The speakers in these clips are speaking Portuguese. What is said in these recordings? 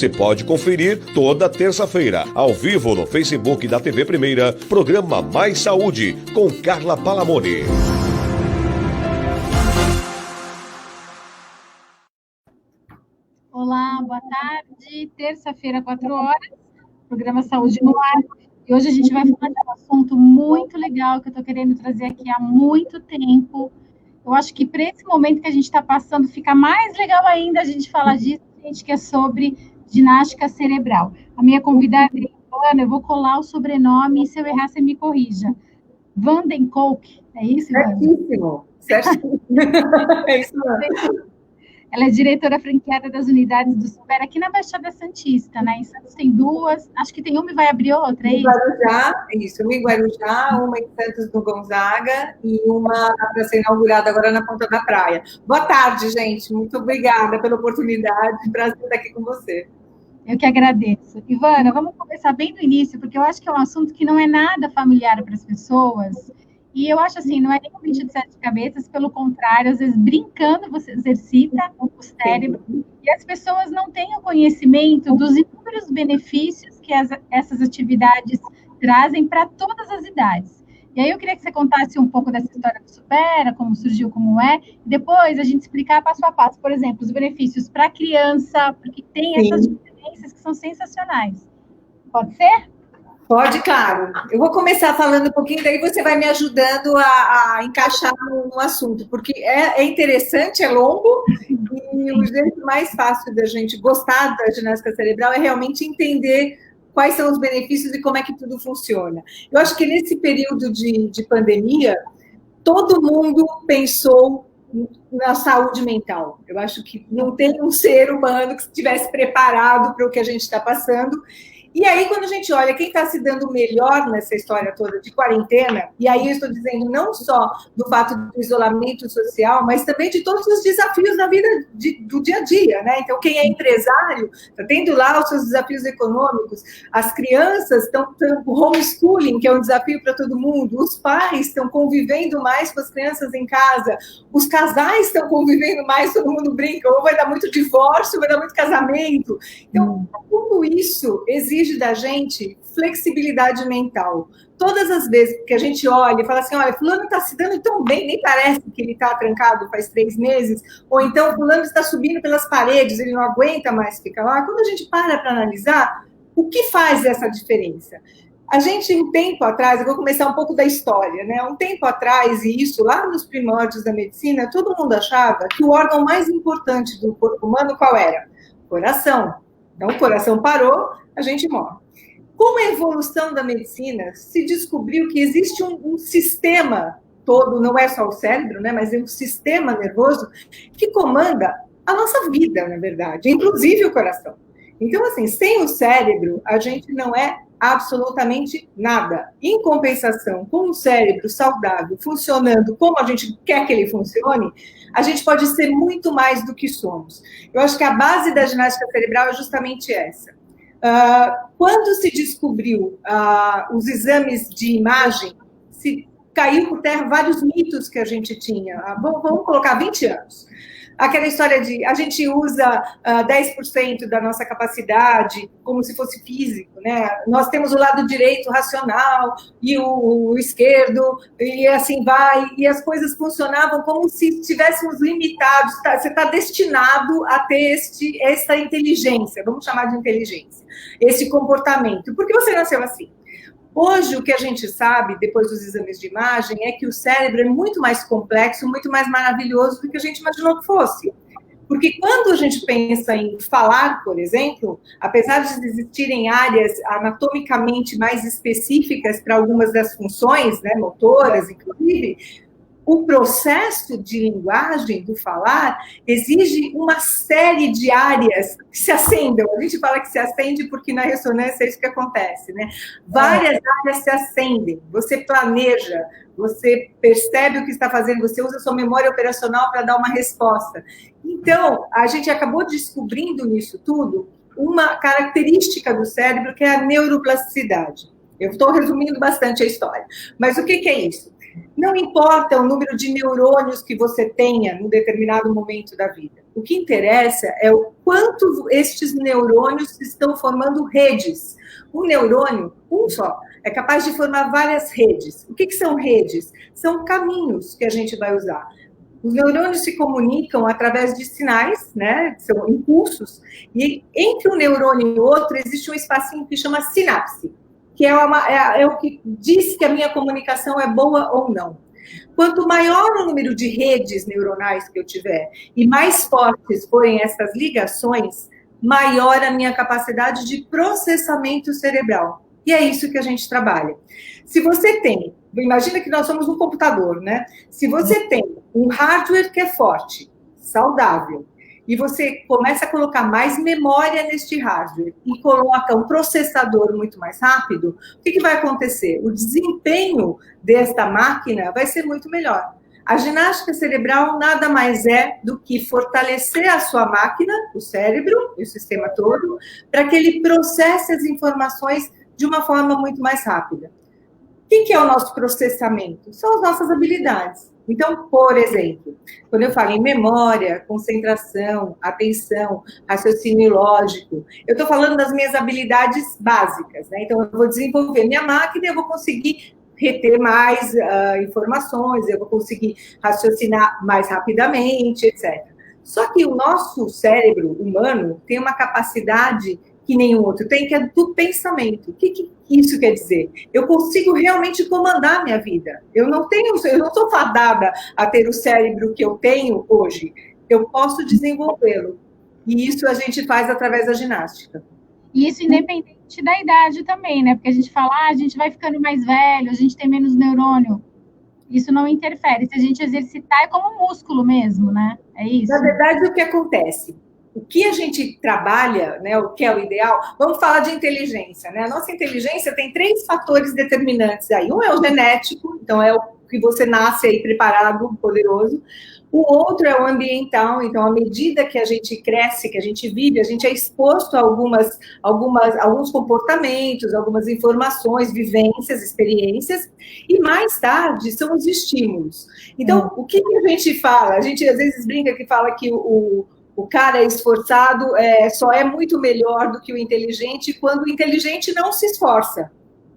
Você pode conferir toda terça-feira, ao vivo no Facebook da TV Primeira, programa Mais Saúde, com Carla Palamoni. Olá, boa tarde. Terça-feira, 4 horas, programa Saúde no Ar. E hoje a gente vai falar de um assunto muito legal que eu estou querendo trazer aqui há muito tempo. Eu acho que para esse momento que a gente está passando, fica mais legal ainda a gente falar disso, gente, que é sobre ginástica cerebral. A minha convidada é Ivana, eu vou colar o sobrenome e se eu errar, você me corrija. Van den Kolk, é isso, Ivana? Certíssimo, certíssimo. É isso mesmo. Ela é diretora franqueada das unidades do Super aqui na Baixada Santista, né? Em Santos tem 2, acho que tem uma e vai abrir outra, é isso? Uma em Guarujá, uma em Santos do Gonzaga e uma para ser inaugurada agora na Ponta da Praia. Boa tarde, gente. Muito obrigada pela oportunidade. Prazer estar aqui com você. Eu que agradeço. Ivana, vamos começar bem do início, porque eu acho que é um assunto que não é nada familiar para as pessoas. E eu acho assim, não é nem um bicho de 7 cabeças, pelo contrário, às vezes brincando você exercita o cérebro e as pessoas não têm o conhecimento dos inúmeros benefícios que essas atividades trazem para todas as idades. E aí eu queria que você contasse um pouco dessa história do Supera, como surgiu, como é, e depois a gente explicar passo a passo, por exemplo, os benefícios para a criança, porque tem essas diferenças que são sensacionais. Pode ser? Pode, claro. Eu vou começar falando um pouquinho, daí você vai me ajudando a encaixar no assunto, porque é interessante, é longo, e o jeito mais fácil da gente gostar da ginástica cerebral é realmente entender quais são os benefícios e como é que tudo funciona. Eu acho que nesse período de pandemia, todo mundo pensou na saúde mental. Eu acho que não tem um ser humano que estivesse preparado para o que a gente está passando. E aí, quando a gente olha quem está se dando melhor nessa história toda de quarentena, e aí eu estou dizendo não só do fato do isolamento social, mas também de todos os desafios da vida do dia a dia, né? Então, quem é empresário está tendo lá os seus desafios econômicos, as crianças estão o homeschooling, que é um desafio para todo mundo, os pais estão convivendo mais com as crianças em casa, os casais estão convivendo mais, todo mundo brinca, ou vai dar muito divórcio, vai dar muito casamento. Então, tudo isso exige da gente flexibilidade mental. Todas as vezes que a gente olha e fala assim, olha, fulano está se dando tão bem, nem parece que ele está trancado faz 3 meses, ou então fulano está subindo pelas paredes, ele não aguenta mais ficar lá. Quando a gente para analisar, o que faz essa diferença? A gente, um tempo atrás, eu vou começar um pouco da história, né? Um tempo atrás, e isso lá nos primórdios da medicina, todo mundo achava que o órgão mais importante do corpo humano qual era? O coração. Então, o coração parou, a gente morre. Com a evolução da medicina, se descobriu que existe um sistema todo, não é só o cérebro, né, mas é um sistema nervoso que comanda a nossa vida, na verdade, inclusive o coração. Então, assim, sem o cérebro, a gente não é absolutamente nada. Em compensação, com o cérebro saudável, funcionando como a gente quer que ele funcione, a gente pode ser muito mais do que somos. Eu acho que a base da ginástica cerebral é justamente essa. Quando se descobriu os exames de imagem, se caiu por terra vários mitos que a gente tinha. Vamos colocar 20 anos. Aquela história de a gente usa 10% da nossa capacidade como se fosse físico, né? Nós temos o lado direito racional e o esquerdo, e assim vai, e as coisas funcionavam como se estivéssemos limitados. Você está destinado a ter essa inteligência, vamos chamar de inteligência, esse comportamento, porque você nasceu assim. Hoje, o que a gente sabe, depois dos exames de imagem, é que o cérebro é muito mais complexo, muito mais maravilhoso do que a gente imaginou que fosse. Porque quando a gente pensa em falar, por exemplo, apesar de existirem áreas anatomicamente mais específicas para algumas das funções, né, motoras, inclusive, o processo de linguagem do falar exige uma série de áreas que se acendam. A gente fala que se acende porque na ressonância é isso que acontece, né? Várias áreas se acendem. Você planeja, você percebe o que está fazendo, você usa a sua memória operacional para dar uma resposta. Então, a gente acabou descobrindo nisso tudo uma característica do cérebro que é a neuroplasticidade. Eu estou resumindo bastante a história. Mas o que é isso? Não importa o número de neurônios que você tenha num determinado momento da vida. O que interessa é o quanto estes neurônios estão formando redes. Um neurônio, um só, é capaz de formar várias redes. O que são redes? São caminhos que a gente vai usar. Os neurônios se comunicam através de sinais, né? São impulsos, e entre um neurônio e outro existe um espacinho que chama sinapse, que é o que diz que a minha comunicação é boa ou não. Quanto maior o número de redes neuronais que eu tiver e mais fortes forem essas ligações, maior a minha capacidade de processamento cerebral. E é isso que a gente trabalha. Se você tem, imagina que nós somos um computador, né? Se você tem um hardware que é forte, saudável, e você começa a colocar mais memória neste hardware e coloca um processador muito mais rápido, o que vai acontecer? O desempenho desta máquina vai ser muito melhor. A ginástica cerebral nada mais é do que fortalecer a sua máquina, o cérebro, o sistema todo, para que ele processe as informações de uma forma muito mais rápida. O que é o nosso processamento? São as nossas habilidades. Então, por exemplo, quando eu falo em memória, concentração, atenção, raciocínio lógico, eu estou falando das minhas habilidades básicas, né? Então, eu vou desenvolver minha máquina e eu vou conseguir reter mais informações, eu vou conseguir raciocinar mais rapidamente, etc. Só que o nosso cérebro humano tem uma capacidade que nenhum outro tem, que é do pensamento. O que isso quer dizer? Eu consigo realmente comandar a minha vida. Eu não sou fadada a ter o cérebro que eu tenho hoje. Eu posso desenvolvê-lo. E isso a gente faz através da ginástica. E isso independente da idade também, né? Porque a gente fala, a gente vai ficando mais velho, a gente tem menos neurônio. Isso não interfere. Se a gente exercitar, é como músculo mesmo, né? É isso? Na verdade, o que acontece? O que a gente trabalha, né, o que é o ideal, vamos falar de inteligência, né? A nossa inteligência tem 3 fatores determinantes aí. Um é o genético, então é o que você nasce aí preparado, poderoso. O outro é o ambiental, então à medida que a gente cresce, que a gente vive, a gente é exposto a alguns comportamentos, algumas informações, vivências, experiências, e mais tarde são os estímulos. Então, o que a gente fala? A gente às vezes brinca que fala que o cara esforçado só é muito melhor do que o inteligente quando o inteligente não se esforça.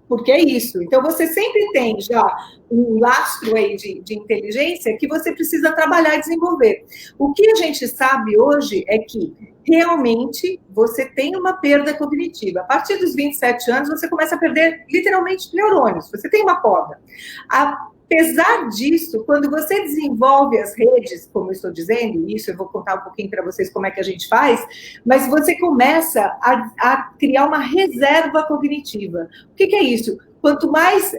Porque é isso. Então, você sempre tem já um lastro aí de inteligência que você precisa trabalhar e desenvolver. O que a gente sabe hoje é que, realmente, você tem uma perda cognitiva. A partir dos 27 anos, você começa a perder, literalmente, neurônios. Você tem uma poda. Apesar disso, quando você desenvolve as redes, como eu estou dizendo, isso eu vou contar um pouquinho para vocês como é que a gente faz, mas você começa a criar uma reserva cognitiva. O que é isso? Quanto mais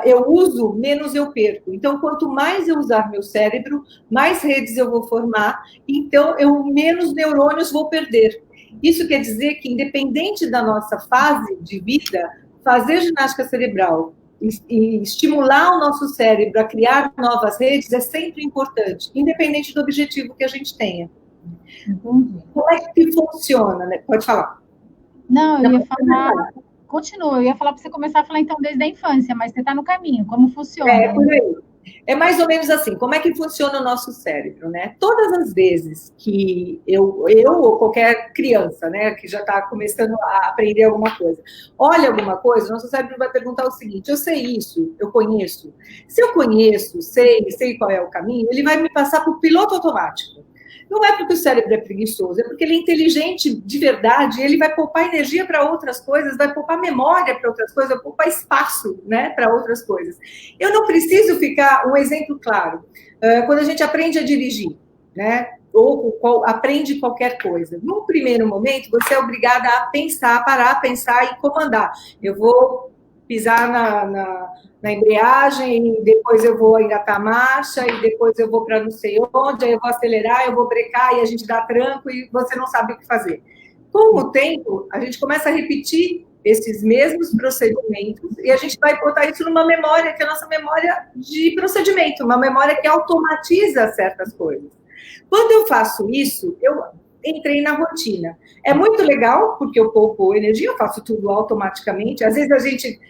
eu uso, menos eu perco. Então, quanto mais eu usar meu cérebro, mais redes eu vou formar, então eu menos neurônios vou perder. Isso quer dizer que, independente da nossa fase de vida, fazer ginástica cerebral e estimular o nosso cérebro a criar novas redes é sempre importante, independente do objetivo que a gente tenha. Como é que funciona, né? Pode falar. Não, eu ia falar... Continua, eu ia falar para você começar a falar, então, desde a infância, mas você está no caminho, como funciona? Por aí. É mais ou menos assim, como é que funciona o nosso cérebro, né? Todas as vezes que eu ou qualquer criança, né, que já está começando a aprender alguma coisa, olha alguma coisa, o nosso cérebro vai perguntar o seguinte: eu sei isso, eu conheço. Se eu conheço, sei qual é o caminho, ele vai me passar para o piloto automático. Não é porque o cérebro é preguiçoso, é porque ele é inteligente de verdade, ele vai poupar energia para outras coisas, vai poupar memória para outras coisas, vai poupar espaço, né, para outras coisas. Eu não preciso ficar, um exemplo claro, quando a gente aprende a dirigir, né, ou aprende qualquer coisa. Num primeiro momento, você é obrigada a pensar, parar, pensar e comandar. Eu vou pisar na embreagem, e depois eu vou engatar a marcha, e depois eu vou para não sei onde, aí eu vou acelerar, eu vou brecar, e a gente dá tranco, e você não sabe o que fazer. Com o tempo, a gente começa a repetir esses mesmos procedimentos, e a gente vai botar isso numa memória, que é a nossa memória de procedimento, uma memória que automatiza certas coisas. Quando eu faço isso, eu entrei na rotina. É muito legal, porque eu poupo energia, eu faço tudo automaticamente. Às vezes a gente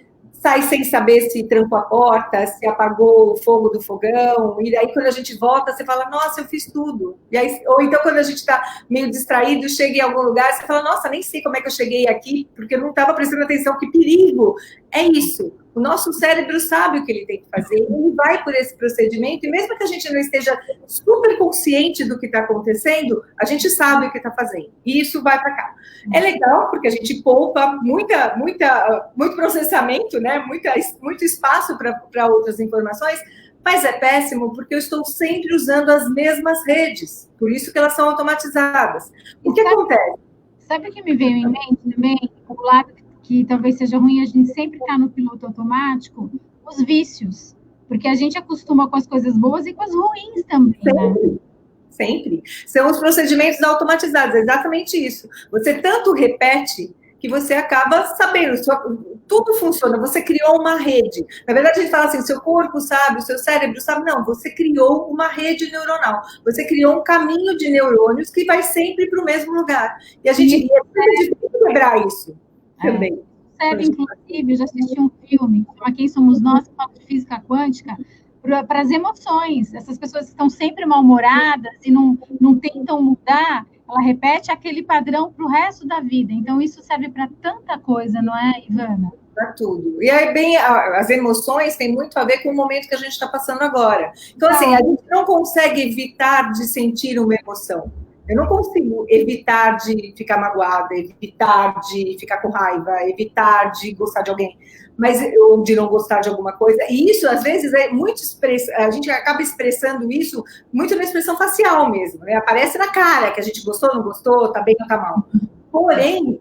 sai sem saber se trancou a porta, se apagou o fogo do fogão, e aí quando a gente volta, você fala, nossa, eu fiz tudo. E aí, ou então quando a gente está meio distraído, chega em algum lugar, você fala, nossa, nem sei como é que eu cheguei aqui, porque eu não estava prestando atenção, que perigo. É isso. O nosso cérebro sabe o que ele tem que fazer, ele vai por esse procedimento, e mesmo que a gente não esteja super consciente do que está acontecendo, a gente sabe o que está fazendo, e isso vai para cá. É legal, porque a gente poupa muito processamento, né? Muito espaço para outras informações, mas é péssimo, porque eu estou sempre usando as mesmas redes, por isso que elas são automatizadas. O que acontece? Sabe o que me veio em mente também? O lado que talvez seja ruim a gente sempre estar no piloto automático, os vícios, porque a gente acostuma com as coisas boas e com as ruins também, né? Sempre. São os procedimentos automatizados, é exatamente isso. Você tanto repete que você acaba sabendo, tudo funciona, você criou uma rede. Na verdade, a gente fala assim, seu corpo sabe, o seu cérebro sabe. Não, você criou uma rede neuronal. Você criou um caminho de neurônios que vai sempre para o mesmo lugar. E a gente é difícil quebrar isso também. Inclusive, eu já assisti um filme, chama Quem Somos Nós, que fala de física quântica, para as emoções. Essas pessoas que estão sempre mal-humoradas e não tentam mudar, ela repete aquele padrão para o resto da vida. Então, isso serve para tanta coisa, não é, Ivana? Para tudo. E aí, as emoções têm muito a ver com o momento que a gente está passando agora. Então, assim, a gente não consegue evitar de sentir uma emoção. Eu não consigo evitar de ficar magoada, evitar de ficar com raiva, evitar de gostar de alguém, ou de não gostar de alguma coisa. E isso, às vezes, é muito a gente acaba expressando isso muito na expressão facial mesmo, né? Aparece na cara que a gente gostou, não gostou, tá bem ou tá mal. Porém,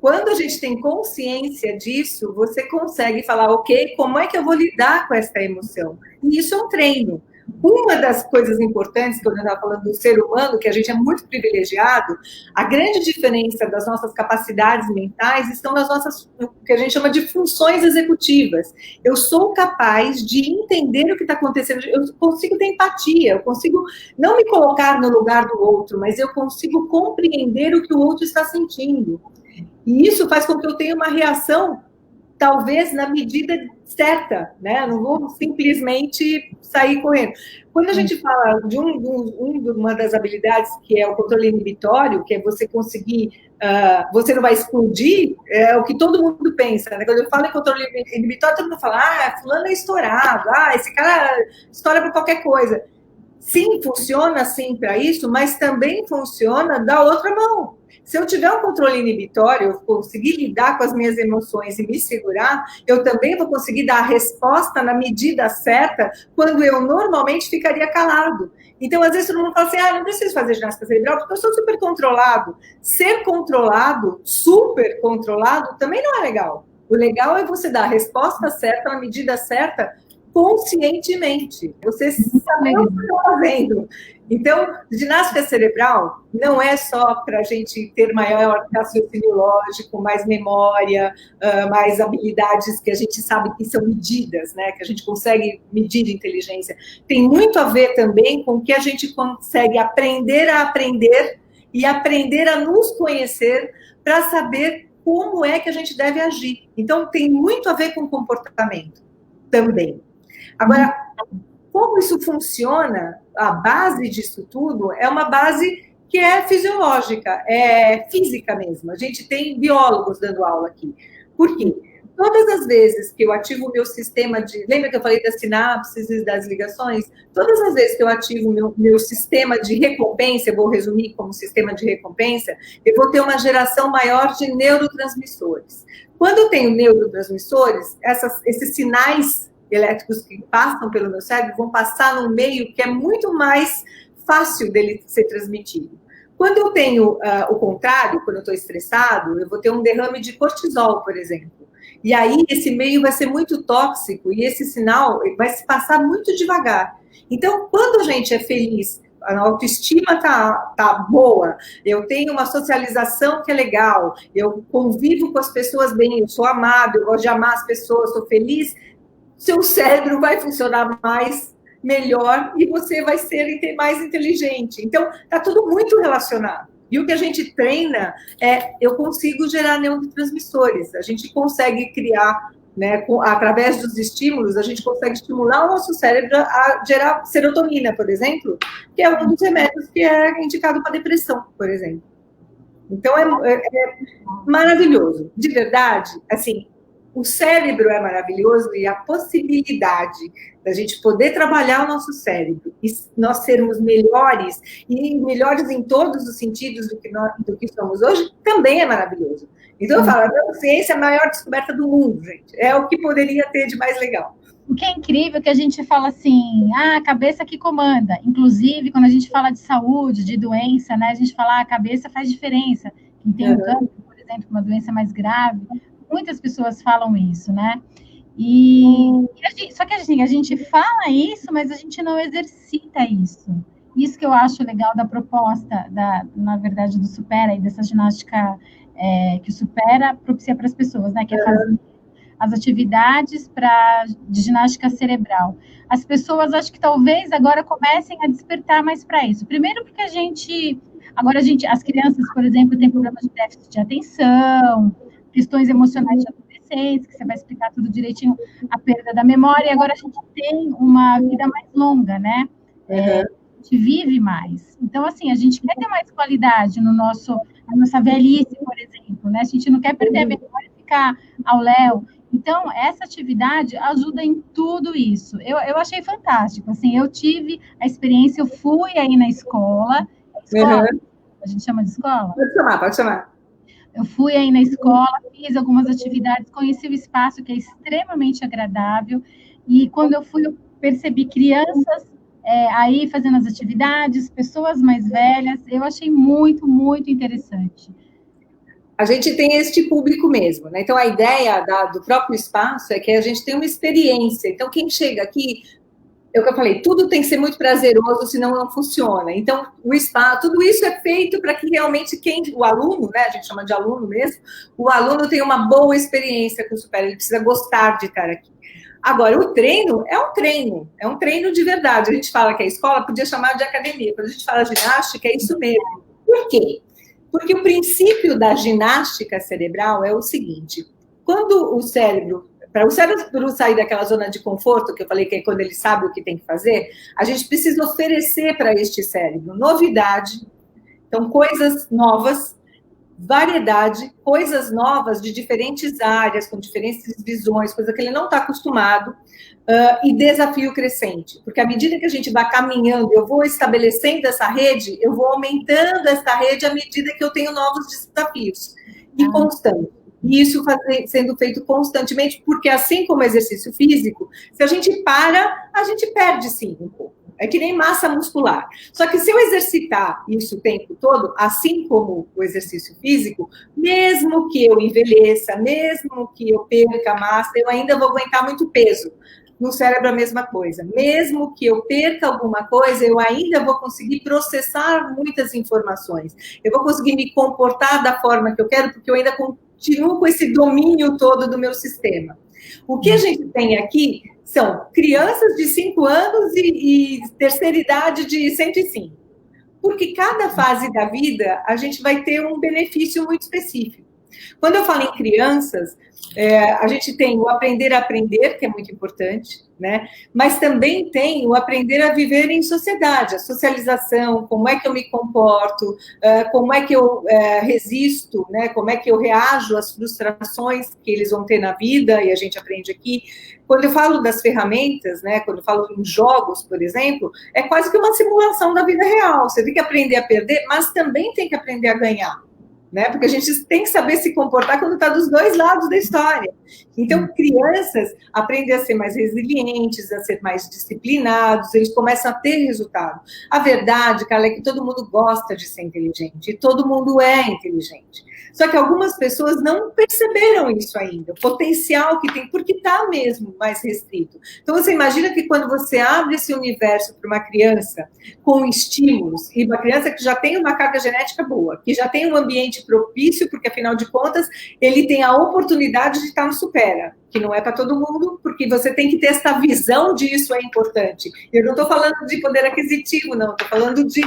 quando a gente tem consciência disso, você consegue falar, ok, como é que eu vou lidar com essa emoção? E isso é um treino. Uma das coisas importantes, quando eu estava falando do ser humano, que a gente é muito privilegiado, a grande diferença das nossas capacidades mentais estão nas nossas, o que a gente chama de funções executivas. Eu sou capaz de entender o que está acontecendo, eu consigo ter empatia, eu consigo não me colocar no lugar do outro, mas eu consigo compreender o que o outro está sentindo. E isso faz com que eu tenha uma reação talvez na medida certa, né? Não vou simplesmente sair correndo. Quando a gente fala de uma das habilidades que é o controle inibitório, que é você conseguir, você não vai explodir, é o que todo mundo pensa, né? Quando eu falo em controle inibitório, todo mundo fala, fulano é estourado, esse cara estoura por qualquer coisa. Sim, funciona sim para isso, mas também funciona da outra mão. Se eu tiver um controle inibitório, eu conseguir lidar com as minhas emoções e me segurar, eu também vou conseguir dar a resposta na medida certa, quando eu normalmente ficaria calado. Então, às vezes, todo mundo fala assim, não preciso fazer ginástica cerebral, porque eu sou super controlado. Ser controlado, super controlado, também não é legal. O legal é você dar a resposta certa, na medida certa, conscientemente. Você sabe o que está fazendo. Então, ginástica cerebral não é só para a gente ter maior raciocínio lógico, mais memória, mais habilidades que a gente sabe que são medidas, né? Que a gente consegue medir inteligência. Tem muito a ver também com que a gente consegue aprender a aprender e aprender a nos conhecer para saber como é que a gente deve agir. Então, tem muito a ver com comportamento também. Agora, como isso funciona, a base disso tudo é uma base que é fisiológica, é física mesmo. A gente tem biólogos dando aula aqui. Por quê? Todas as vezes que eu ativo o meu sistema de... Lembra que eu falei das sinapses e das ligações? Todas as vezes que eu ativo o meu sistema de recompensa, eu vou resumir como sistema de recompensa, eu vou ter uma geração maior de neurotransmissores. Quando eu tenho neurotransmissores, esses sinais elétricos que passam pelo meu cérebro vão passar num meio que é muito mais fácil dele ser transmitido. Quando eu tenho o contrário, quando eu estou estressado, eu vou ter um derrame de cortisol, por exemplo. E aí esse meio vai ser muito tóxico e esse sinal vai se passar muito devagar. Então, quando a gente é feliz, a autoestima tá boa, eu tenho uma socialização que é legal, eu convivo com as pessoas bem, eu sou amado, eu gosto de amar as pessoas, sou feliz, seu cérebro vai funcionar melhor e você vai ser mais inteligente. Então, está tudo muito relacionado. E o que a gente treina eu consigo gerar neurotransmissores. A gente consegue criar né? Através dos estímulos, a gente consegue estimular o nosso cérebro a gerar serotonina, por exemplo, que é um dos remédios que é indicado para depressão, por exemplo. Então, é maravilhoso. De verdade, assim, o cérebro é maravilhoso e a possibilidade da gente poder trabalhar o nosso cérebro e nós sermos melhores, e melhores em todos os sentidos do que somos hoje, também é maravilhoso. Então, eu falo, a neurociência é a maior descoberta do mundo, gente. É o que poderia ter de mais legal. O que é incrível é que a gente fala assim, a cabeça que comanda. Inclusive, quando a gente fala de saúde, de doença, né, a gente fala, a cabeça faz diferença. Quem tem um câncer, por exemplo, uma doença mais grave, muitas pessoas falam isso, né? Só que assim, a gente fala isso, mas a gente não exercita isso. Isso que eu acho legal da proposta, na verdade, do Supera e dessa ginástica que o Supera propicia para as pessoas, né? Que é fazer as atividades de ginástica cerebral. As pessoas, acho que talvez agora comecem a despertar mais para isso. Primeiro porque as crianças, por exemplo, têm problemas de déficit de atenção, questões emocionais de adolescentes, que você vai explicar tudo direitinho, a perda da memória, e agora a gente tem uma vida mais longa, né? A gente vive mais. Então, assim, a gente quer ter mais qualidade na nossa velhice, por exemplo, né? A gente não quer perder a memória e ficar ao léu. Então, essa atividade ajuda em tudo isso. Eu achei fantástico. Assim, eu tive a experiência, eu fui aí na escola, a gente chama de escola? Pode chamar. Eu fui aí na escola, fiz algumas atividades, conheci o espaço, que é extremamente agradável, e quando eu fui, eu percebi crianças aí fazendo as atividades, pessoas mais velhas, eu achei muito, muito interessante. A gente tem este público mesmo, né? Então, a ideia do próprio espaço é que a gente tem uma experiência. Então, quem chega aqui, é o que eu falei, tudo tem que ser muito prazeroso, senão não funciona. Então, o espaço, tudo isso é feito para que realmente o aluno, né? A gente chama de aluno mesmo, o aluno tem uma boa experiência com o Supera, ele precisa gostar de estar aqui. Agora, o treino é um treino de verdade. A gente fala que a escola podia chamar de academia. Quando a gente fala ginástica, é isso mesmo. Por quê? Porque o princípio da ginástica cerebral é o seguinte: quando para o cérebro sair daquela zona de conforto, que eu falei que é quando ele sabe o que tem que fazer, a gente precisa oferecer para este cérebro novidade, então coisas novas, variedade, coisas novas de diferentes áreas, com diferentes visões, coisa que ele não está acostumado, e desafio crescente. Porque à medida que a gente vai caminhando, eu vou estabelecendo essa rede, eu vou aumentando essa rede à medida que eu tenho novos desafios. E constante. E isso sendo feito constantemente, porque assim como exercício físico, se a gente para, a gente perde sim um pouco. É que nem massa muscular. Só que se eu exercitar isso o tempo todo, assim como o exercício físico, mesmo que eu envelheça, mesmo que eu perca massa, eu ainda vou aguentar muito peso. No cérebro a mesma coisa. Mesmo que eu perca alguma coisa, eu ainda vou conseguir processar muitas informações. Eu vou conseguir me comportar da forma que eu quero, porque eu ainda continuo com esse domínio todo do meu sistema. O que a gente tem aqui são crianças de 5 anos e terceira idade de 105. Porque cada fase da vida, a gente vai ter um benefício muito específico. Quando eu falo em crianças, a gente tem o aprender a aprender, que é muito importante, né? Mas também tem o aprender a viver em sociedade, a socialização, como é que eu me comporto, como é que eu resisto, né? Como é que eu reajo às frustrações que eles vão ter na vida, e a gente aprende aqui. Quando eu falo das ferramentas, né? Quando eu falo em jogos, por exemplo, é quase que uma simulação da vida real. Você tem que aprender a perder, mas também tem que aprender a ganhar. Né? Porque a gente tem que saber se comportar quando está dos dois lados da história. Então, crianças aprendem a ser mais resilientes, a ser mais disciplinados, eles começam a ter resultado. A verdade, Carla, é que todo mundo gosta de ser inteligente, e todo mundo é inteligente. Só que algumas pessoas não perceberam isso ainda, o potencial que tem, porque está mesmo mais restrito. Então, você imagina que quando você abre esse universo para uma criança com estímulos, e uma criança que já tem uma carga genética boa, que já tem um ambiente propício, porque, afinal de contas, ele tem a oportunidade de estar no Supera. que não é para todo mundo, porque você tem que ter essa visão de isso é importante. Eu não estou falando de poder aquisitivo, não, estou falando de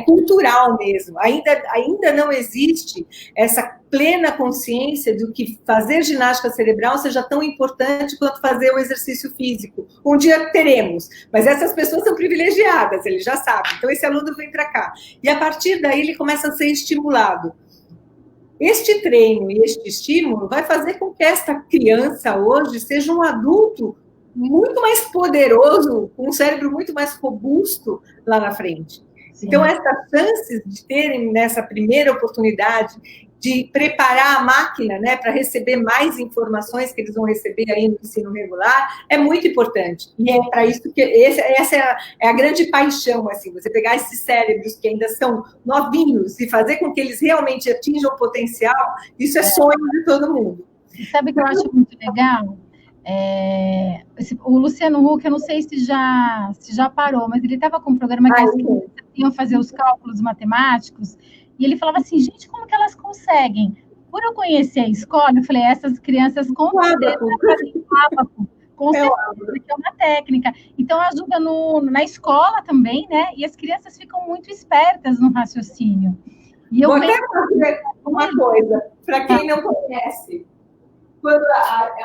cultural mesmo. Ainda não existe essa plena consciência do que fazer ginástica cerebral seja tão importante quanto fazer o exercício físico. Um dia teremos, mas essas pessoas são privilegiadas, ele já sabe. Então, esse aluno vem para cá. E, a partir daí, ele começa a ser estimulado. Este treino e este estímulo vai fazer com que esta criança hoje seja um adulto muito mais poderoso, com um cérebro muito mais robusto lá na frente. Sim. Então, essas chances de terem nessa primeira oportunidade de preparar a máquina, né, para receber mais informações que eles vão receber aí no ensino regular, é muito importante. E é para isso que essa é a grande paixão, assim, você pegar esses cérebros que ainda são novinhos e fazer com que eles realmente atinjam o potencial, isso é sonho de todo mundo. Sabe o que eu acho muito legal? O Luciano Huck, eu não sei se já parou, mas ele estava com um programa que as crianças iam fazer os cálculos matemáticos. E ele falava assim, gente, como que elas conseguem? Por eu conhecer a escola, eu falei, essas crianças com certeza fazem ábaco, com certeza, que é uma técnica. Então, ajuda na escola também, né? E as crianças ficam muito espertas no raciocínio. E eu vou até fazer uma coisa, para quem não conhece. Quando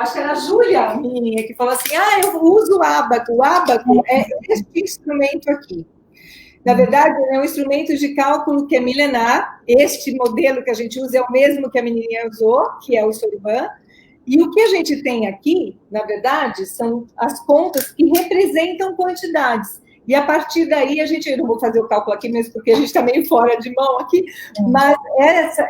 acho que era a Júlia, a menininha, que falou assim, eu uso o ábaco. O ábaco é este instrumento aqui. Na verdade, é um instrumento de cálculo que é milenar. Este modelo que a gente usa é o mesmo que a menininha usou, que é o Soriban. E o que a gente tem aqui, na verdade, são as contas que representam quantidades. E a partir daí, eu não vou fazer o cálculo aqui mesmo, porque a gente está meio fora de mão aqui, mas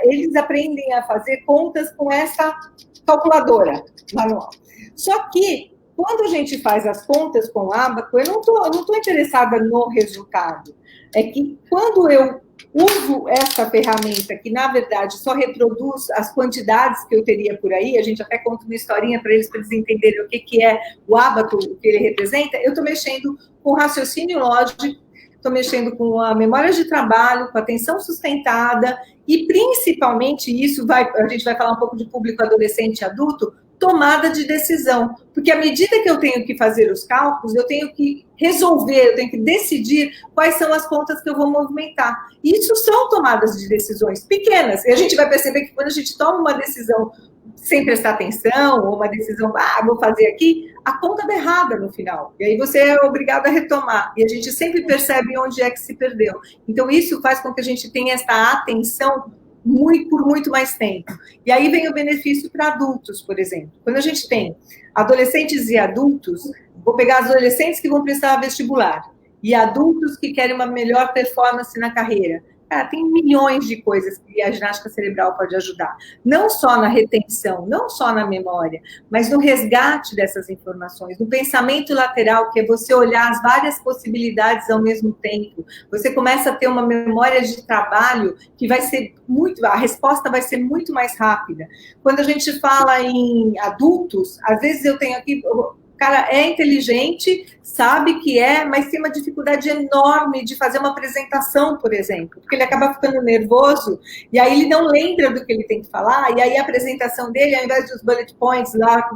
eles aprendem a fazer contas com essa calculadora manual. Só que, quando a gente faz as contas com o ábaco, eu não tô interessada no resultado. É que quando eu uso essa ferramenta, que na verdade só reproduz as quantidades que eu teria por aí, a gente até conta uma historinha para eles entenderem o que é o ábaco, o que ele representa, eu estou mexendo com raciocínio lógico, estou mexendo com a memória de trabalho, com a atenção sustentada, e principalmente isso, a gente vai falar um pouco de público adolescente e adulto, tomada de decisão, porque à medida que eu tenho que fazer os cálculos, eu tenho que resolver, eu tenho que decidir quais são as contas que eu vou movimentar. Isso são tomadas de decisões pequenas, e a gente vai perceber que quando a gente toma uma decisão sem prestar atenção, ou uma decisão, vou fazer aqui, a conta dá errada no final, e aí você é obrigado a retomar, e a gente sempre percebe onde é que se perdeu. Então isso faz com que a gente tenha essa atenção por muito mais tempo. E aí vem o benefício para adultos, por exemplo. Quando a gente tem adolescentes e adultos, vou pegar as adolescentes que vão prestar vestibular e adultos que querem uma melhor performance na carreira. Cara, tem milhões de coisas que a ginástica cerebral pode ajudar. Não só na retenção, não só na memória, mas no resgate dessas informações, no pensamento lateral, que é você olhar as várias possibilidades ao mesmo tempo. Você começa a ter uma memória de trabalho que vai ser a resposta vai ser muito mais rápida. Quando a gente fala em adultos, às vezes eu tenho aqui... O cara é inteligente, sabe que mas tem uma dificuldade enorme de fazer uma apresentação, por exemplo, porque ele acaba ficando nervoso, e aí ele não lembra do que ele tem que falar, e aí a apresentação dele, ao invés dos bullet points lá,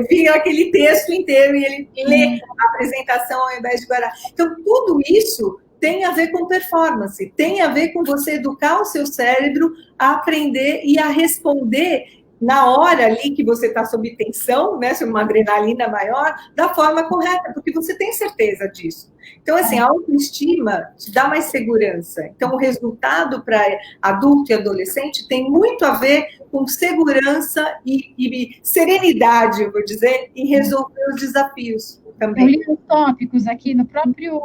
vira aquele texto inteiro, e ele lê a apresentação ao invés de guardar. Então, tudo isso tem a ver com performance, tem a ver com você educar o seu cérebro a aprender e a responder na hora ali que você está sob tensão, né, sob uma adrenalina maior, da forma correta, porque você tem certeza disso. Então, assim, a autoestima te dá mais segurança. Então, o resultado para adulto e adolescente tem muito a ver com segurança e serenidade, eu vou dizer, em resolver os desafios também. Eu li os tópicos aqui no próprio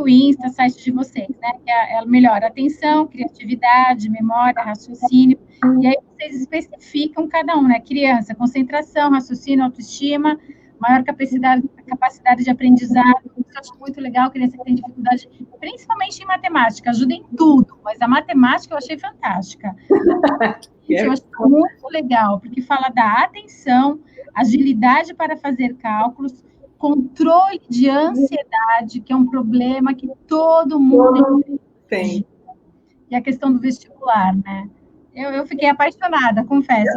Insta, site de vocês, né? Que é melhor atenção, criatividade, memória, raciocínio. E aí vocês especificam cada um, né? Criança, concentração, raciocínio, autoestima, maior capacidade de aprendizado. Isso eu acho muito legal, criança que tem dificuldade, principalmente em matemática, ajuda em tudo, mas a matemática eu achei fantástica. Eu acho muito legal, porque fala da atenção, agilidade para fazer cálculos, controle de ansiedade, que é um problema que todo mundo tem. E a questão do vestibular, né? Eu fiquei apaixonada, confesso.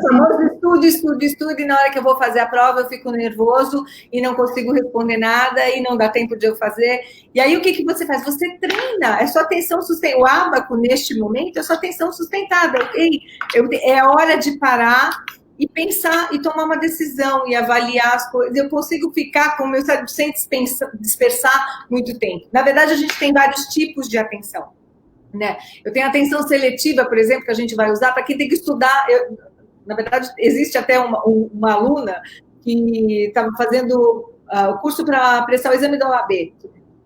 Estudo, e na hora que eu vou fazer a prova eu fico nervoso e não consigo responder nada e não dá tempo de eu fazer. E aí o que você faz? Você treina, é sua atenção sustentada. O ábaco, neste momento, é sua atenção sustentada. É hora de parar e pensar e tomar uma decisão e avaliar as coisas. Eu consigo ficar com o meu cérebro sem dispersar muito tempo. Na verdade, a gente tem vários tipos de atenção. Né? Eu tenho atenção seletiva, por exemplo, que a gente vai usar para quem tem que estudar. Na verdade, existe até uma aluna que estava fazendo o curso para prestar o exame da OAB.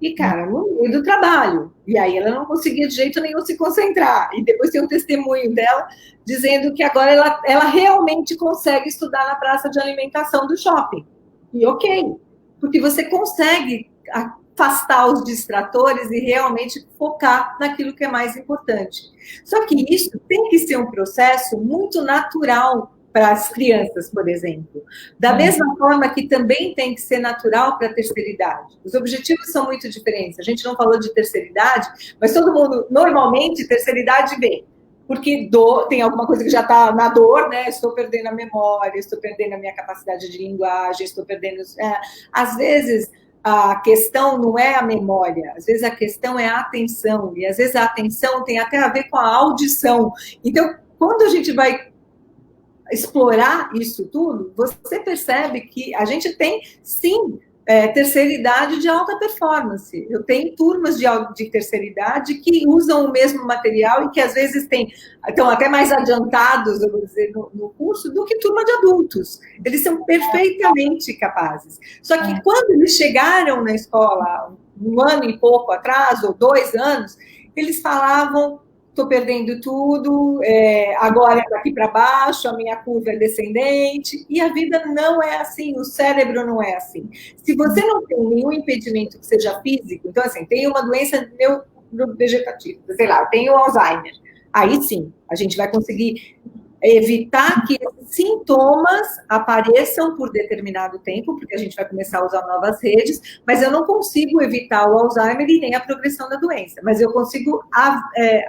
E, cara, no meio do trabalho. E aí ela não conseguia de jeito nenhum se concentrar. E depois tem um testemunho dela dizendo que agora ela realmente consegue estudar na praça de alimentação do shopping. E ok, porque você consegue afastar os distratores e realmente focar naquilo que é mais importante. Só que isso tem que ser um processo muito natural para as crianças, por exemplo. Da mesma forma que também tem que ser natural para a terceira idade. Os objetivos são muito diferentes. A gente não falou de terceira idade, mas todo mundo, normalmente, terceira idade vê. Porque tem alguma coisa que já está na dor, né? Estou perdendo a memória, estou perdendo a minha capacidade de linguagem, estou perdendo... às vezes... a questão não é a memória, às vezes a questão é a atenção, e às vezes a atenção tem até a ver com a audição. Então, quando a gente vai explorar isso tudo, você percebe que a gente tem, sim, terceira idade de alta performance. Eu tenho turmas de terceira idade que usam o mesmo material e que às vezes estão até mais adiantados, eu vou dizer, no curso, do que turma de adultos. Eles são perfeitamente capazes. Só que quando eles chegaram na escola, 1 ano e pouco atrás, ou 2 anos, eles falavam: estou perdendo tudo, agora é daqui para baixo, a minha curva é descendente, e a vida não é assim, o cérebro não é assim. Se você não tem nenhum impedimento que seja físico, então, assim, tem uma doença neurovegetativa, sei lá, tem o Alzheimer, aí sim, a gente vai conseguir evitar que esses sintomas apareçam por determinado tempo, porque a gente vai começar a usar novas redes, mas eu não consigo evitar o Alzheimer e nem a progressão da doença, mas eu consigo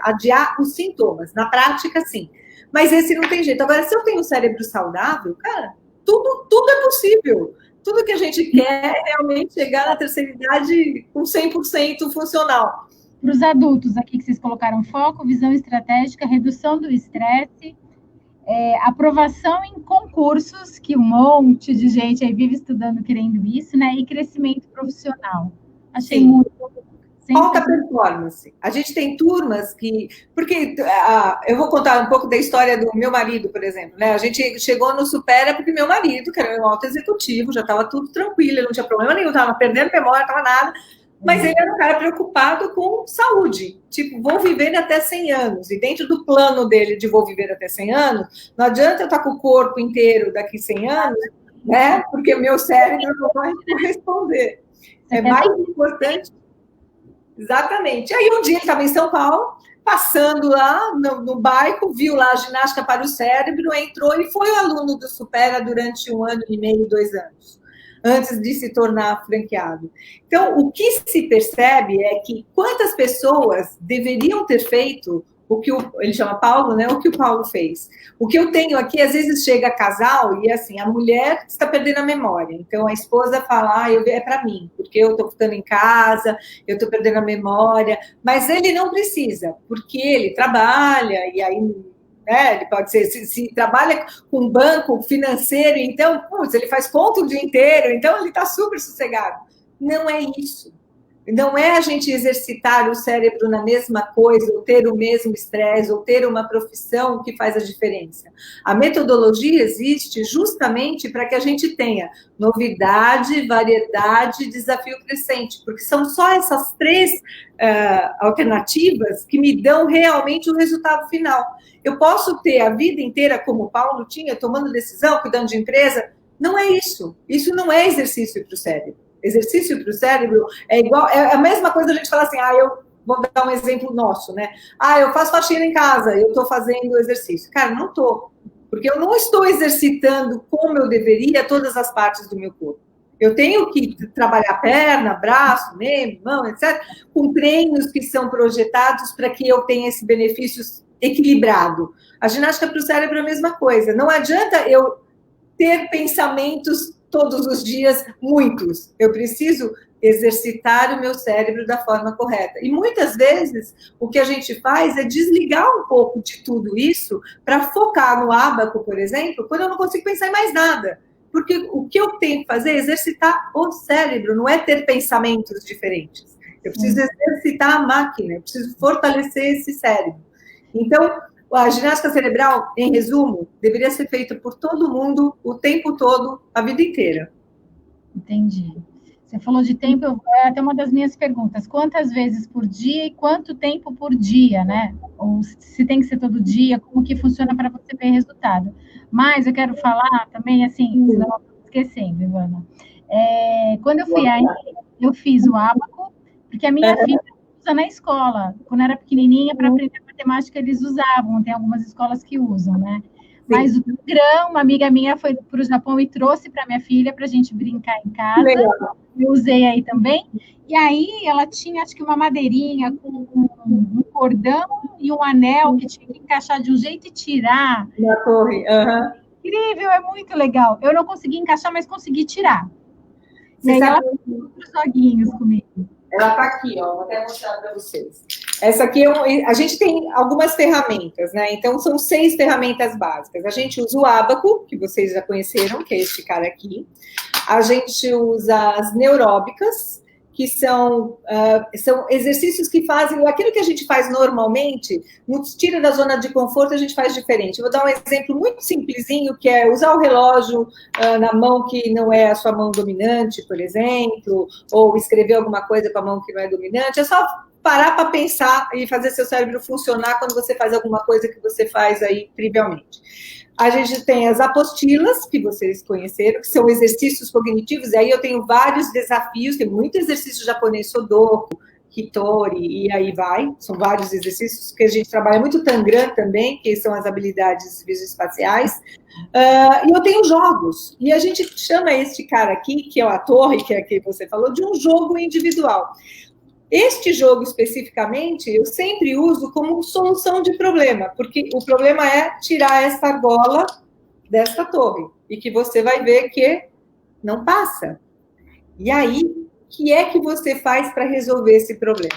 adiar os sintomas, na prática, sim. Mas esse não tem jeito. Agora, se eu tenho um cérebro saudável, cara, tudo é possível. Tudo que a gente quer é realmente chegar na terceira idade com 100% funcional. Para os adultos aqui que vocês colocaram foco, visão estratégica, redução do estresse, aprovação em concursos, que um monte de gente aí vive estudando, querendo isso, né? E crescimento profissional. Achei Sim. muito... Alta performance. A gente tem turmas que... Porque eu vou contar um pouco da história do meu marido, por exemplo. Né? A gente chegou no Supera porque meu marido, que era um alto executivo, já estava tudo tranquilo, ele não tinha problema nenhum, estava perdendo memória, não estava nada. Mas ele era um cara preocupado com saúde. Tipo, vou viver até 100 anos. E dentro do plano dele de vou viver até 100 anos, não adianta eu estar com o corpo inteiro daqui 100 anos, né? Porque o meu cérebro não vai corresponder. É mais importante... Exatamente. Aí um dia ele estava em São Paulo, passando lá no bairro, viu lá a ginástica para o cérebro, entrou e foi aluno do Supera durante 1 ano e meio, 2 anos, antes de se tornar franqueado. Então, o que se percebe é que quantas pessoas deveriam ter feito o que ele chama Paulo, né? O que o Paulo fez. O que eu tenho aqui, às vezes chega casal e assim, a mulher está perdendo a memória. Então a esposa fala, é para mim, porque eu estou ficando em casa, eu estou perdendo a memória. Mas ele não precisa, porque ele trabalha e aí, né, ele pode ser, se trabalha com banco financeiro, então, ele faz conta o dia inteiro, então ele está super sossegado. Não é isso. Não é a gente exercitar o cérebro na mesma coisa, ou ter o mesmo estresse, ou ter uma profissão que faz a diferença. A metodologia existe justamente para que a gente tenha novidade, variedade, desafio crescente, porque são só essas 3 alternativas que me dão realmente o resultado final. Eu posso ter a vida inteira, como o Paulo tinha, tomando decisão, cuidando de empresa. Não é isso. Isso não é exercício para o cérebro. Exercício para o cérebro é igual, é a mesma coisa a gente falar assim, eu vou dar um exemplo nosso, né? Eu faço faxina em casa, eu estou fazendo exercício. Cara, não estou, porque eu não estou exercitando como eu deveria todas as partes do meu corpo. Eu tenho que trabalhar perna, braço, membro, mão, etc., com treinos que são projetados para que eu tenha esses benefícios equilibrado. A ginástica para o cérebro é a mesma coisa. Não adianta eu ter pensamentos todos os dias, muitos. Eu preciso exercitar o meu cérebro da forma correta. E muitas vezes o que a gente faz é desligar um pouco de tudo isso para focar no ábaco, por exemplo, quando eu não consigo pensar em mais nada. Porque o que eu tenho que fazer é exercitar o cérebro, não é ter pensamentos diferentes. Eu preciso exercitar a máquina, eu preciso fortalecer esse cérebro. Então, a ginástica cerebral, em resumo, deveria ser feita por todo mundo, o tempo todo, a vida inteira. Entendi. Você falou de tempo, é até uma das minhas perguntas. Quantas vezes por dia e quanto tempo por dia, né? Ou se tem que ser todo dia, como que funciona para você ver resultado. Mas eu quero falar também, assim, senão eu estou esquecendo, Ivana. Quando eu fui aí, eu fiz o ábaco, porque a minha filha usa na escola. Quando era pequenininha, para aprender matemática, eles usavam. Tem algumas escolas que usam, né? Mas o grão, uma amiga minha foi para o Japão e trouxe para minha filha para a gente brincar em casa. Legal. Eu usei aí também. E aí ela tinha, acho que uma madeirinha com um cordão e um anel que tinha que encaixar de um jeito e tirar. Na torre. Incrível, é muito legal. Eu não consegui encaixar, mas consegui tirar. Você e aí sabe... ela fez outros joguinhos comigo. Ela está aqui, ó, vou até mostrar para vocês. Essa aqui, a gente tem algumas ferramentas, né? Então, são 6 ferramentas básicas. A gente usa o ábaco, que vocês já conheceram, que é este cara aqui. A gente usa as neuróbicas, que são exercícios que fazem aquilo que a gente faz normalmente, nos tira da zona de conforto, a gente faz diferente. Eu vou dar um exemplo muito simplesinho, que é usar o relógio na mão que não é a sua mão dominante, por exemplo, ou escrever alguma coisa com a mão que não é dominante. É só parar para pensar e fazer seu cérebro funcionar quando você faz alguma coisa que você faz aí trivialmente. A gente tem as apostilas, que vocês conheceram, que são exercícios cognitivos, e aí eu tenho vários desafios, tem muito exercício japonês, Sudoku, Hitori, e aí vai, são vários exercícios que a gente trabalha muito Tangram também, que são as habilidades visoespaciais, e eu tenho jogos, e a gente chama este cara aqui, que é a torre, que é que você falou, de um jogo individual. Este jogo, especificamente, eu sempre uso como solução de problema, porque o problema é tirar essa argola desta torre, e que você vai ver que não passa. E aí, o que é que você faz para resolver esse problema?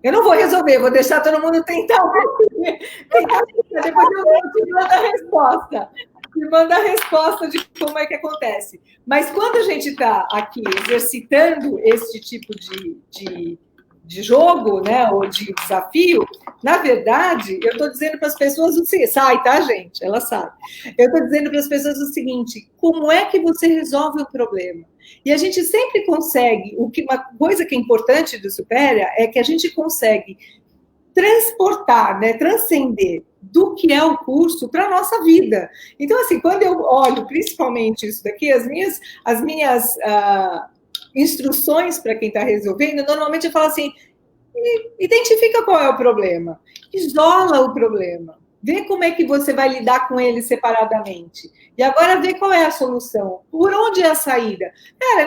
Eu não vou resolver, vou deixar todo mundo tentar, depois eu te mando a resposta. Me manda a resposta de como é que acontece. Mas quando a gente está aqui exercitando esse tipo de jogo, né, ou de desafio, na verdade, eu estou dizendo para as pessoas o seguinte, sai, tá, gente? Ela sabe. Eu estou dizendo para as pessoas o seguinte, como é que você resolve o problema? E a gente sempre consegue, uma coisa que é importante do Supéria é que a gente consegue transportar, né, transcender do que é o curso para a nossa vida. Então, assim, quando eu olho principalmente isso daqui, as minhas instruções para quem está resolvendo, normalmente eu falo assim, identifica qual é o problema, isola o problema, vê como é que você vai lidar com ele separadamente, e agora vê qual é a solução, por onde é a saída. Cara,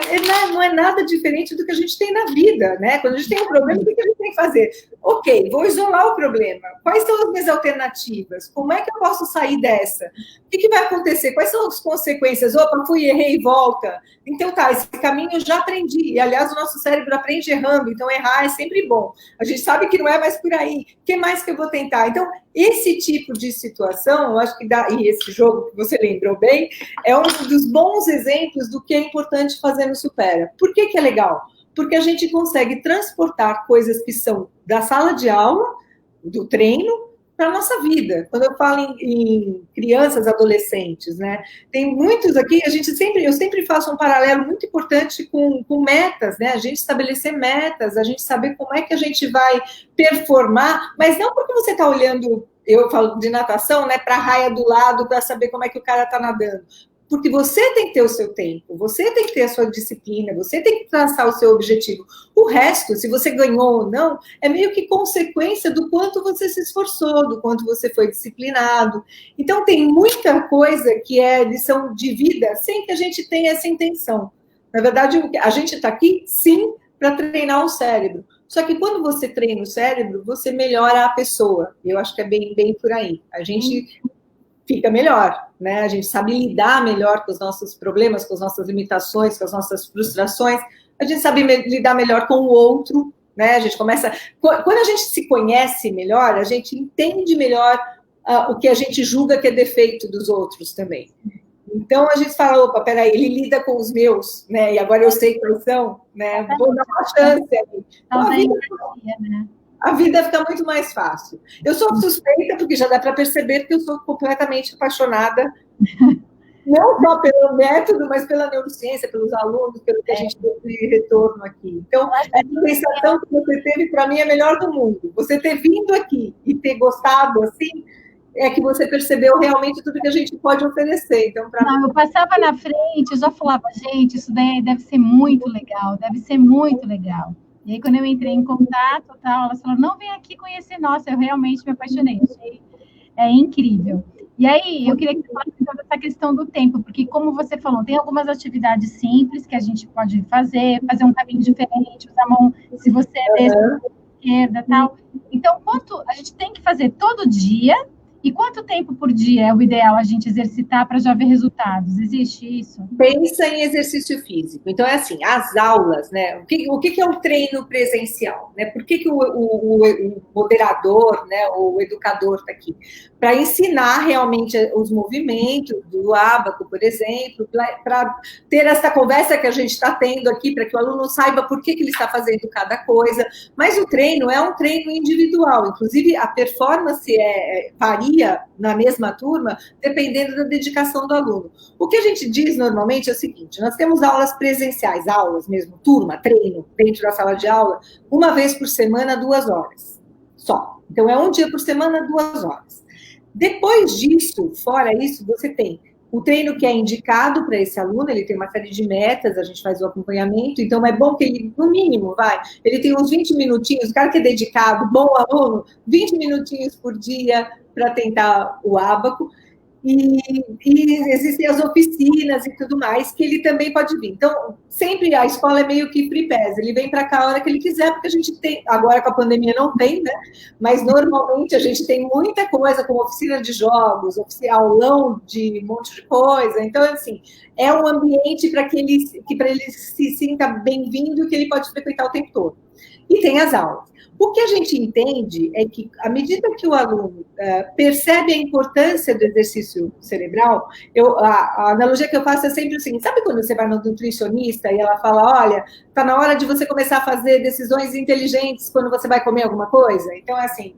não é nada diferente do que a gente tem na vida, né? Quando a gente tem um problema, o que a gente tem que fazer? Ok, vou isolar o problema. Quais são as minhas alternativas? Como é que eu posso sair dessa? O que vai acontecer? Quais são as consequências? Opa, fui, errei, volta. Então tá, esse caminho eu já aprendi. E, aliás, o nosso cérebro aprende errando, então errar é sempre bom. A gente sabe que não é mais por aí. O que mais que eu vou tentar? Então, esse tipo de situação, eu acho que e esse jogo que você lembrou bem, é um dos bons exemplos do que é importante fazer no Supera. Por que é legal? Porque a gente consegue transportar coisas que são da sala de aula, do treino, para a nossa vida. Quando eu falo em crianças, adolescentes, né? Tem muitos aqui, eu sempre faço um paralelo muito importante com metas, né? A gente estabelecer metas, a gente saber como é que a gente vai performar, mas não porque você está olhando, eu falo de natação, né, para a raia do lado, para saber como é que o cara está nadando. Porque você tem que ter o seu tempo, você tem que ter a sua disciplina, você tem que traçar o seu objetivo. O resto, se você ganhou ou não, é meio que consequência do quanto você se esforçou, do quanto você foi disciplinado. Então, tem muita coisa que é lição de vida sem que a gente tenha essa intenção. Na verdade, a gente está aqui, sim, para treinar o cérebro. Só que quando você treina o cérebro, você melhora a pessoa. Eu acho que é bem por aí. A gente fica melhor, né? A gente sabe lidar melhor com os nossos problemas, com as nossas limitações, com as nossas frustrações. A gente sabe lidar melhor com o outro, né? A gente começa... Quando a gente se conhece melhor, a gente entende melhor o que a gente julga que é defeito dos outros também. Então, a gente fala, opa, peraí, ele lida com os meus, né? E agora eu sei quais são, né? Vou dar uma chance ali. Então, a vida fica muito mais fácil. Eu sou suspeita, porque já dá para perceber que eu sou completamente apaixonada, não só pelo método, mas pela neurociência, pelos alunos, pelo que a gente tem de retorno aqui. Então, a sensação que você teve, para mim, é a melhor do mundo. Você ter vindo aqui e ter gostado, assim, é que você percebeu realmente tudo que a gente pode oferecer. Então, não, eu passava na frente, eu já falava, gente, isso daí deve ser muito legal, deve ser muito legal. E aí, quando eu entrei em contato, tal, elas falaram, não, vem aqui conhecer. Nossa, eu realmente me apaixonei, achei incrível. E aí, eu queria que você falasse então dessa questão do tempo, porque como você falou, tem algumas atividades simples que a gente pode fazer um caminho diferente, usar a mão, se você é da esquerda, tal. Então, quanto a gente tem que fazer todo dia, e quanto tempo por dia é o ideal a gente exercitar para já ver resultados? Existe isso? Pensa em exercício físico. Então, é assim, as aulas, né? O que é o treino presencial? Né? Por que o moderador, né, o educador está aqui? Para ensinar realmente os movimentos do ábaco, por exemplo, para ter essa conversa que a gente está tendo aqui, para que o aluno saiba por que ele está fazendo cada coisa. Mas o treino é um treino individual. Inclusive, a performance varia na mesma turma, dependendo da dedicação do aluno. O que a gente diz normalmente é o seguinte, nós temos aulas presenciais, aulas mesmo, turma, treino, dentro da sala de aula, uma vez por semana, 2 horas, só. Então, é um dia por semana, 2 horas. Depois disso, fora isso, você tem o treino que é indicado para esse aluno, ele tem uma série de metas, a gente faz o acompanhamento, então é bom que ele, no mínimo, ele tem uns 20 minutinhos, o cara que é dedicado, bom aluno, 20 minutinhos por dia para tentar o ábaco, e existem as oficinas e tudo mais, que ele também pode vir. Então, sempre a escola é meio que free pass, ele vem para cá a hora que ele quiser, porque a gente tem, agora com a pandemia não tem, né? Mas normalmente a gente tem muita coisa, como oficina de jogos, aulão de um monte de coisa. Então, assim, é um ambiente para que ele se sinta bem-vindo, que ele pode frequentar o tempo todo. E tem as aulas. O que a gente entende é que, à medida que o aluno percebe a importância do exercício cerebral, a analogia que eu faço é sempre o seguinte, sabe quando você vai no nutricionista e ela fala, olha, está na hora de você começar a fazer decisões inteligentes quando você vai comer alguma coisa? Então, é assim,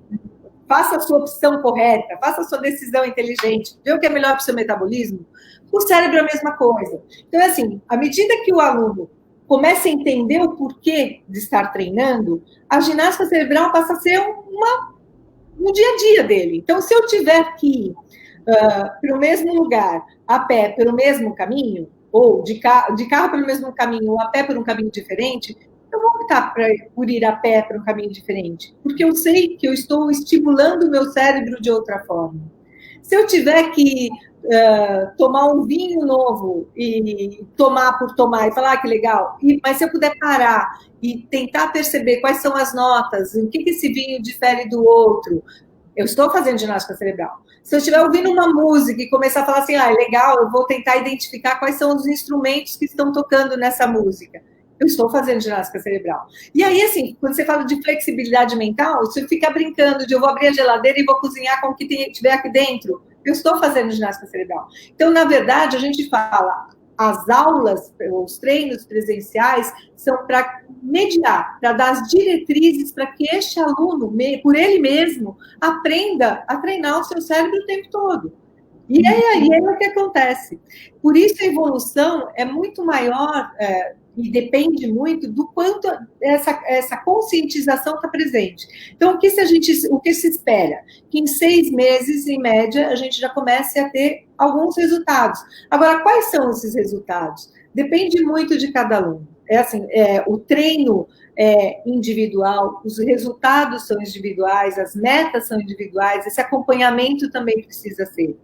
faça a sua opção correta, faça a sua decisão inteligente, vê o que é melhor para o seu metabolismo. O cérebro é a mesma coisa. Então, é assim, à medida que o aluno começa a entender o porquê de estar treinando, a ginástica cerebral passa a ser um dia a dia dele. Então, se eu tiver que ir para o mesmo lugar, a pé pelo mesmo caminho, ou de carro pelo mesmo caminho, ou a pé por um caminho diferente, eu vou optar por ir a pé para um caminho diferente, porque eu sei que eu estou estimulando o meu cérebro de outra forma. Se eu tiver que tomar um vinho novo e tomar por tomar e falar que legal, mas se eu puder parar e tentar perceber quais são as notas, o que esse vinho difere do outro, eu estou fazendo ginástica cerebral. Se eu estiver ouvindo uma música e começar a falar assim, legal, eu vou tentar identificar quais são os instrumentos que estão tocando nessa música. Eu estou fazendo ginástica cerebral. E aí, assim, quando você fala de flexibilidade mental, se eu ficar brincando de eu vou abrir a geladeira e vou cozinhar com o que tiver aqui dentro, eu estou fazendo ginástica cerebral. Então, na verdade, a gente fala, as aulas, os treinos presenciais, são para mediar, para dar as diretrizes para que este aluno, por ele mesmo, aprenda a treinar o seu cérebro o tempo todo. E aí é o que acontece. Por isso, a evolução é muito maior, e depende muito do quanto essa conscientização está presente. Então, o que se espera? Que em 6 meses, em média, a gente já comece a ter alguns resultados. Agora, quais são esses resultados? Depende muito de cada aluno. O treino é individual, os resultados são individuais, as metas são individuais, esse acompanhamento também precisa ser.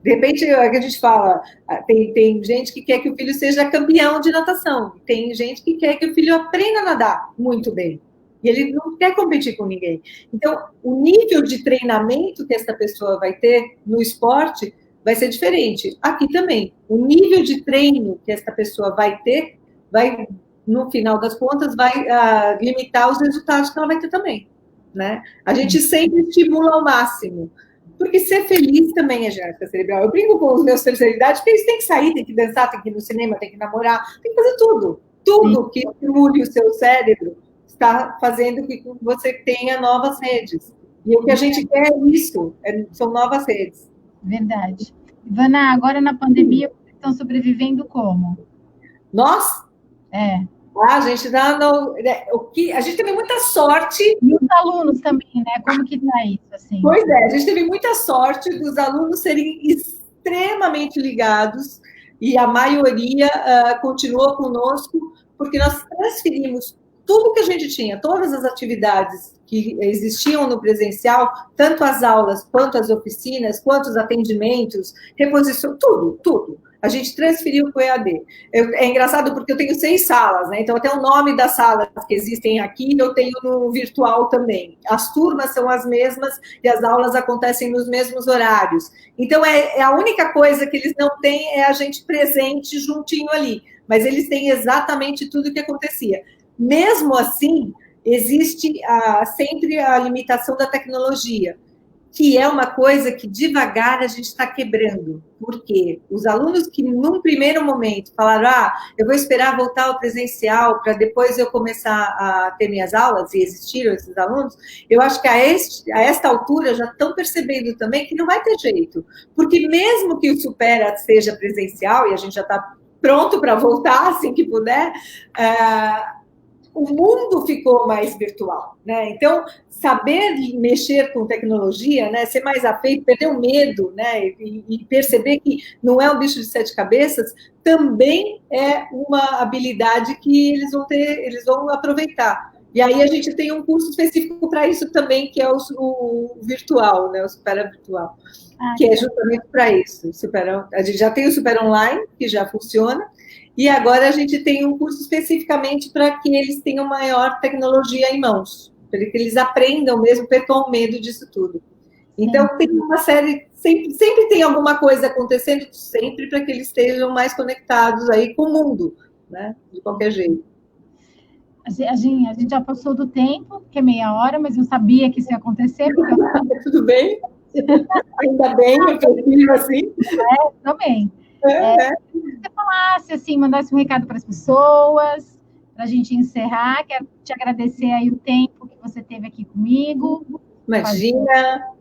De repente, a gente fala, tem gente que quer que o filho seja campeão de natação, tem gente que quer que o filho aprenda a nadar muito bem. e ele não quer competir com ninguém. Então, o nível de treinamento que essa pessoa vai ter no esporte vai ser diferente. Aqui também, o nível de treino que essa pessoa vai ter, vai, no final das contas, vai limitar os resultados que ela vai ter também, né? A gente sempre estimula ao máximo, porque ser feliz também é ginástica cerebral. Eu brinco com os meus terceira idade, porque eles têm que sair, têm que dançar, têm que ir no cinema, têm que namorar, têm que fazer tudo. Tudo que estimule o seu cérebro está fazendo com que você tenha novas redes. E o que a gente quer é isso, são novas redes. Verdade. Ivana, agora na pandemia, vocês estão sobrevivendo como? Nós? A gente dá a gente teve muita sorte. E os alunos também, né? Como que está isso? Assim? Pois é, a gente teve muita sorte dos alunos serem extremamente ligados, e a maioria continuou conosco, porque nós transferimos tudo que a gente tinha, todas as atividades que existiam no presencial, tanto as aulas, quanto as oficinas, quanto os atendimentos, reposição, tudo. A gente transferiu para o EAD. É engraçado porque eu tenho 6 salas, né? Então, até o nome das salas que existem aqui, eu tenho no virtual também. As turmas são as mesmas e as aulas acontecem nos mesmos horários. Então, a única coisa que eles não têm é a gente presente juntinho ali. Mas eles têm exatamente tudo o que acontecia. Mesmo assim, existe sempre a limitação da tecnologia, que é uma coisa que devagar a gente está quebrando. Por quê? Os alunos que, num primeiro momento, falaram, eu vou esperar voltar ao presencial para depois eu começar a ter minhas aulas, e existiram esses alunos, eu acho que a esta altura já estão percebendo também que não vai ter jeito. Porque mesmo que o Supera seja presencial, e a gente já está pronto para voltar assim que puder, o mundo ficou mais virtual, né? Então, saber mexer com tecnologia, né? Ser mais afeito, perder o medo, né? E perceber que não é um bicho de 7 cabeças, também é uma habilidade que eles vão aproveitar. E aí a gente tem um curso específico para isso também, que é o virtual, né? O Supera Virtual, que é justamente para isso. A gente já tem o Supera Online, que já funciona, e agora a gente tem um curso especificamente para que eles tenham maior tecnologia em mãos, para que eles aprendam mesmo, percam o medo disso tudo. Então, tem uma série, sempre tem alguma coisa acontecendo, sempre para que eles estejam mais conectados aí com o mundo, né? De qualquer jeito. A gente já passou do tempo, que é meia hora, mas eu sabia que isso ia acontecer. Porque Tudo bem? Ainda bem, eu prefiro assim. Também. Se você falasse, assim, mandasse um recado para as pessoas, para a gente encerrar, quero te agradecer aí o tempo que você teve aqui comigo. Imagina.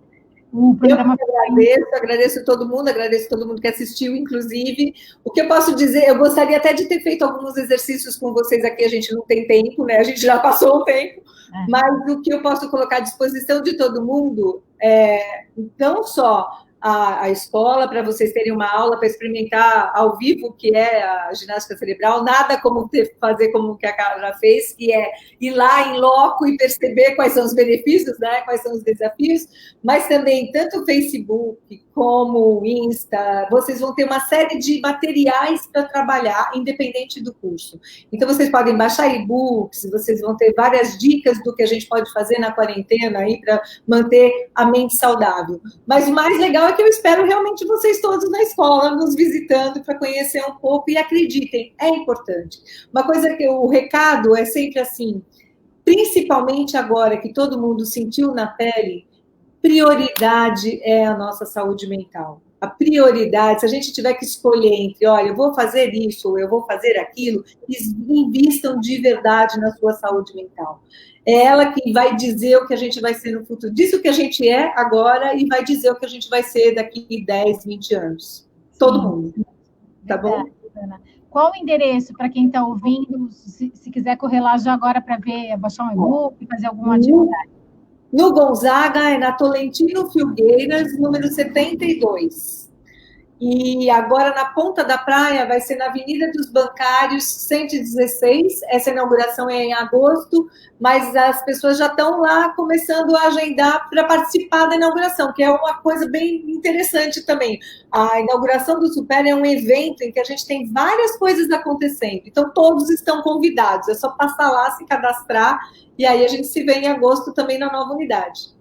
O programa... Eu agradeço todo mundo que assistiu, inclusive. O que eu posso dizer, eu gostaria até de ter feito alguns exercícios com vocês aqui, a gente não tem tempo, né? A gente já passou o tempo, mas o que eu posso colocar à disposição de todo mundo é não só a escola, para vocês terem uma aula para experimentar ao vivo, que é a ginástica cerebral, nada como fazer como o que a Carla fez, que é ir lá em loco e perceber quais são os benefícios, né, quais são os desafios, mas também tanto o Facebook como o Insta, vocês vão ter uma série de materiais para trabalhar, independente do curso. Então, vocês podem baixar e-books, vocês vão ter várias dicas do que a gente pode fazer na quarentena aí para manter a mente saudável. Mas o mais legal é que eu espero realmente vocês todos na escola, nos visitando para conhecer um pouco, e acreditem, é importante. Uma coisa que o recado é sempre assim, principalmente agora que todo mundo sentiu na pele, prioridade é a nossa saúde mental. A prioridade, se a gente tiver que escolher entre, olha, eu vou fazer isso ou eu vou fazer aquilo, invistam de verdade na sua saúde mental. É ela que vai dizer o que a gente vai ser no futuro. Diz o que a gente é agora e vai dizer o que a gente vai ser daqui 10, 20 anos. Todo mundo. Tá bom? Qual o endereço para quem está ouvindo, se quiser correr lá já agora para ver, baixar um e-book, fazer alguma atividade? No Gonzaga, é na Tolentino Filgueiras, número 72. E agora, na Ponta da Praia, vai ser na Avenida dos Bancários, 116. Essa inauguração é em agosto, mas as pessoas já estão lá começando a agendar para participar da inauguração, que é uma coisa bem interessante também. A inauguração do Supera é um evento em que a gente tem várias coisas acontecendo. Então, todos estão convidados. É só passar lá, se cadastrar, e aí a gente se vê em agosto também na nova unidade.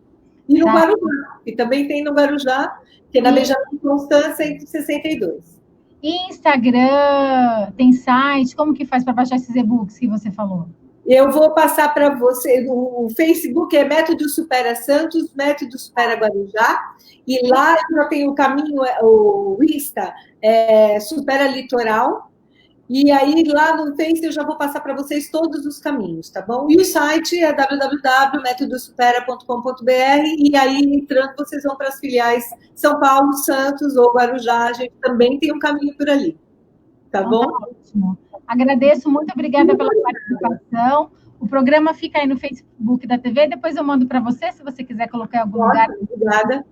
E no Guarujá, e também tem no Guarujá, que é na Benjamin Constant 162. E Instagram, tem site, como que faz para baixar esses e-books que você falou? Eu vou passar para você, o Facebook é Método Supera Santos, Método Supera Guarujá, e lá já tem o caminho, o Insta, Supera Litoral, e aí lá no Face eu já vou passar para vocês todos os caminhos, tá bom? E o site é www.metodosupera.com.br, e aí entrando vocês vão para as filiais São Paulo, Santos ou Guarujá, a gente também tem um caminho por ali, tá bom? Tá ótimo. Agradeço, muito obrigada pela participação. O programa fica aí no Facebook da TV, depois eu mando para você, se você quiser colocar em algum lugar. Obrigada.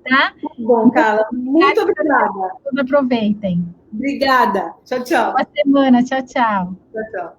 Tá? Bom, Carla, muito obrigada. Aproveitem. Obrigada. Tchau, tchau. Boa semana. Tchau, tchau. Tchau, tchau.